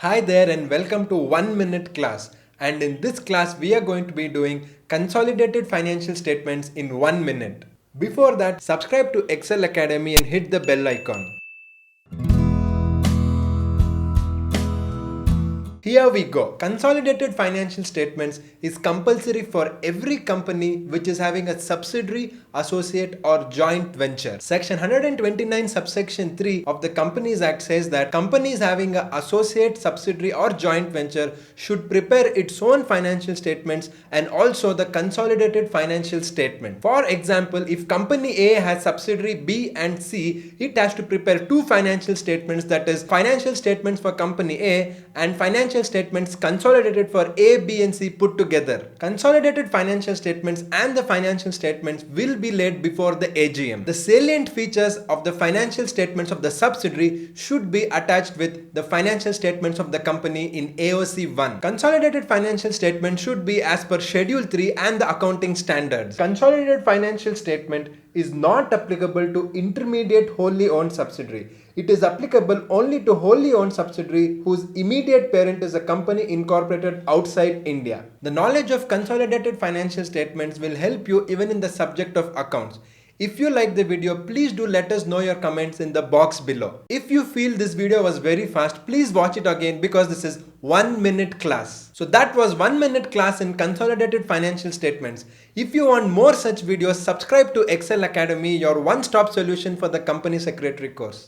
Hi there and welcome to 1 minute class. And in this class, we are going to be doing consolidated financial statements in 1 minute. Before that, subscribe to Ekcel Academy and hit the bell icon. Here we go. Consolidated financial statements is compulsory for every company which is having a subsidiary, associate or joint venture. Section 129 subsection 3 of the Companies Act says that companies having an associate, subsidiary or joint venture should prepare its own financial statements and also the consolidated financial statement. For example, if company A has subsidiary B and C, it has to prepare two financial statements, that is financial statements for company A and financial statements consolidated for A, B and C put together. Consolidated financial statements and the financial statements will be laid before the AGM. The salient features of the financial statements of the subsidiary should be attached with the financial statements of the company in AOC 1. Consolidated financial statement should be as per Schedule 3 and the accounting standards. Consolidated financial statement is not applicable to intermediate wholly owned subsidiary. It is applicable only to wholly owned subsidiary whose immediate parent is a company incorporated outside India. The knowledge of consolidated financial statements will help you even in the subject of accounts. If you like the video, please do let us know your comments in the box below. If you feel this video was very fast, please watch it again because this is 1 minute class. So that was 1 minute class in consolidated financial statements. If you want more such videos, subscribe to Ekcel Academy, your one-stop solution for the company secretary course.